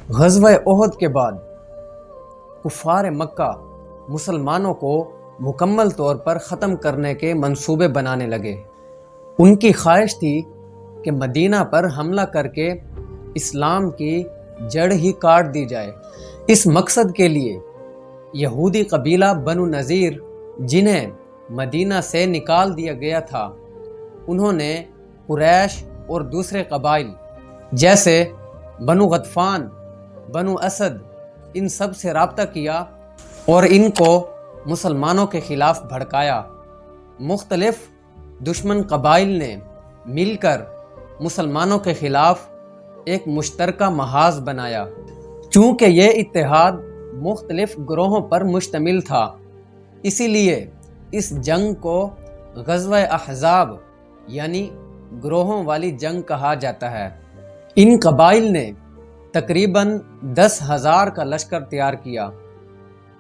غزوہ احد کے بعد کفار مکہ مسلمانوں کو مکمل طور پر ختم کرنے کے منصوبے بنانے لگے۔ ان کی خواہش تھی کہ مدینہ پر حملہ کر کے اسلام کی جڑ ہی کاٹ دی جائے۔ اس مقصد کے لیے یہودی قبیلہ بنو نذیر، جنہیں مدینہ سے نکال دیا گیا تھا، انہوں نے قریش اور دوسرے قبائل جیسے بنو غطفان، بنو اسد، ان سب سے رابطہ کیا اور ان کو مسلمانوں کے خلاف بھڑکایا۔ مختلف دشمن قبائل نے مل کر مسلمانوں کے خلاف ایک مشترکہ محاذ بنایا۔ چونکہ یہ اتحاد مختلف گروہوں پر مشتمل تھا، اسی لیے اس جنگ کو غزوہ احزاب یعنی گروہوں والی جنگ کہا جاتا ہے۔ ان قبائل نے تقریباً 10,000 کا لشکر تیار کیا۔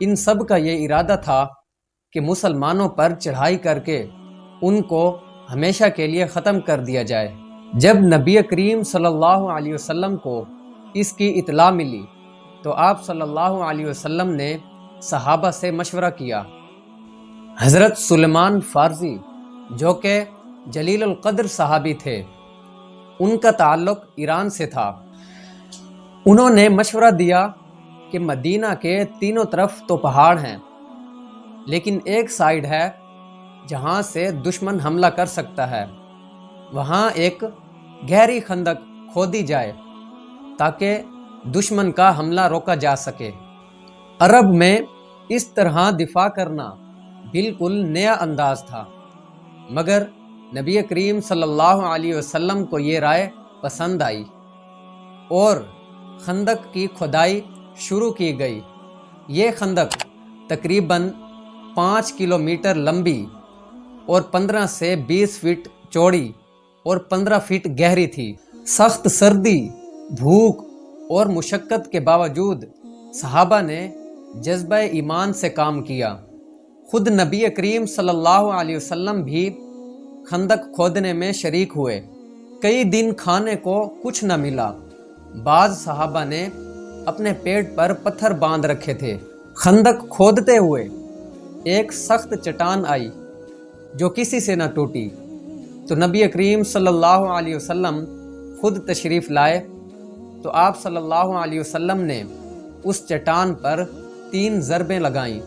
ان سب کا یہ ارادہ تھا کہ مسلمانوں پر چڑھائی کر کے ان کو ہمیشہ کے لیے ختم کر دیا جائے۔ جب نبی کریم صلی اللہ علیہ وسلم کو اس کی اطلاع ملی تو آپ صلی اللہ علیہ وسلم نے صحابہ سے مشورہ کیا۔ حضرت سلیمان فارسی، جو کہ جلیل القدر صحابی تھے، ان کا تعلق ایران سے تھا۔ انہوں نے مشورہ دیا کہ مدینہ کے تینوں طرف تو پہاڑ ہیں، لیکن ایک سائیڈ ہے جہاں سے دشمن حملہ کر سکتا ہے، وہاں ایک گہری خندق کھودی جائے تاکہ دشمن کا حملہ روکا جا سکے۔ عرب میں اس طرح دفاع کرنا بالکل نیا انداز تھا، مگر نبی کریم صلی اللہ علیہ وسلم کو یہ رائے پسند آئی اور خندق کی کھدائی شروع کی گئی۔ یہ خندق تقریباً 5 کلومیٹر لمبی اور 15 سے 20 فٹ چوڑی اور 15 فٹ گہری تھی۔ سخت سردی، بھوک اور مشقت کے باوجود صحابہ نے جذبہ ایمان سے کام کیا۔ خود نبی کریم صلی اللہ علیہ وسلم بھی خندق کھودنے میں شریک ہوئے۔ کئی دن کھانے کو کچھ نہ ملا۔ بعض صحابہ نے اپنے پیٹ پر پتھر باندھ رکھے تھے۔ خندق کھودتے ہوئے ایک سخت چٹان آئی جو کسی سے نہ ٹوٹی، تو نبی کریم صلی اللہ علیہ وسلم خود تشریف لائے تو آپ صلی اللہ علیہ وسلم نے اس چٹان پر 3 ضربیں لگائیں۔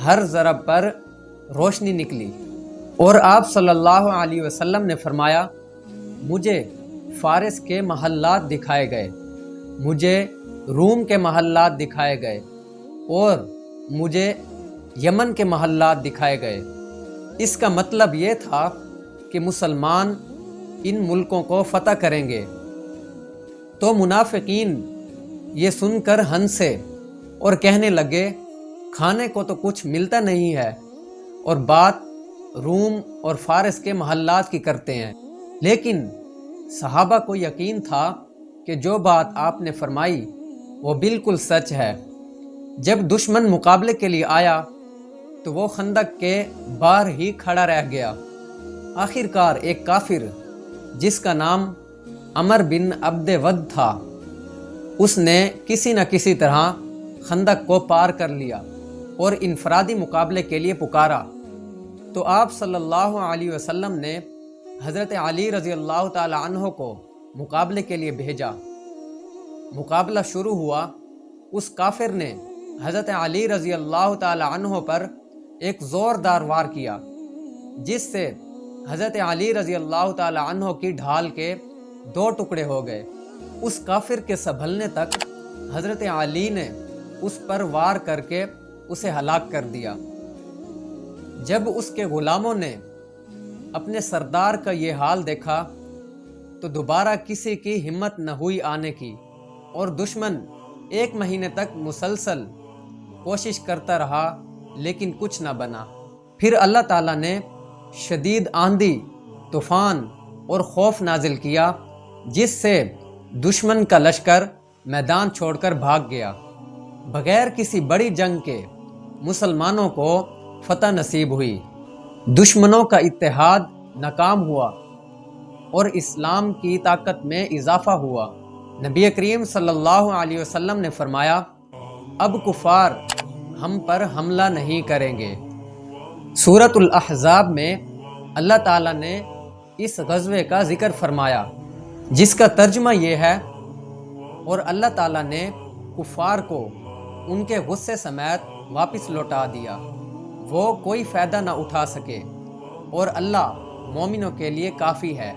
ہر ضرب پر روشنی نکلی اور آپ صلی اللہ علیہ وسلم نے فرمایا، مجھے فارس کے محلات دکھائے گئے، مجھے روم کے محلات دکھائے گئے اور مجھے یمن کے محلات دکھائے گئے۔ اس کا مطلب یہ تھا کہ مسلمان ان ملکوں کو فتح کریں گے۔ تو منافقین یہ سن کر ہنسے اور کہنے لگے، کھانے کو تو کچھ ملتا نہیں ہے اور بات روم اور فارس کے محلات کی کرتے ہیں۔ لیکن صحابہ کو یقین تھا کہ جو بات آپ نے فرمائی وہ بالکل سچ ہے۔ جب دشمن مقابلے کے لیے آیا تو وہ خندق کے باہر ہی کھڑا رہ گیا۔ آخر کار ایک کافر جس کا نام عمر بن عبد ود تھا، اس نے کسی نہ کسی طرح خندق کو پار کر لیا اور انفرادی مقابلے کے لیے پکارا تو آپ صلی اللہ علیہ وسلم نے حضرت علی رضی اللہ تعالی عنہ کو مقابلے کے لیے بھیجا۔ مقابلہ شروع ہوا۔ اس کافر نے حضرت علی رضی اللہ تعالی عنہ پر ایک زوردار وار کیا، جس سے حضرت علی رضی اللہ تعالی عنہ کی ڈھال کے 2 ٹکڑے ہو گئے۔ اس کافر کے سنبھلنے تک حضرت علی نے اس پر وار کر کے اسے ہلاک کر دیا۔ جب اس کے غلاموں نے اپنے سردار کا یہ حال دیکھا تو دوبارہ کسی کی ہمت نہ ہوئی آنے کی، اور دشمن 1 مہینے تک مسلسل کوشش کرتا رہا لیکن کچھ نہ بنا۔ پھر اللہ تعالیٰ نے شدید آندھی، طوفان اور خوف نازل کیا، جس سے دشمن کا لشکر میدان چھوڑ کر بھاگ گیا۔ بغیر کسی بڑی جنگ کے مسلمانوں کو فتح نصیب ہوئی۔ دشمنوں کا اتحاد ناکام ہوا اور اسلام کی طاقت میں اضافہ ہوا۔ نبی کریم صلی اللہ علیہ وسلم نے فرمایا، اب کفار ہم پر حملہ نہیں کریں گے۔ سورۃ الاحزاب میں اللہ تعالیٰ نے اس غزوے کا ذکر فرمایا، جس کا ترجمہ یہ ہے، اور اللہ تعالیٰ نے کفار کو ان کے غصے سمیت واپس لوٹا دیا، وہ کوئی فائدہ نہ اٹھا سکے، اور اللہ مومنوں کے لیے کافی ہے۔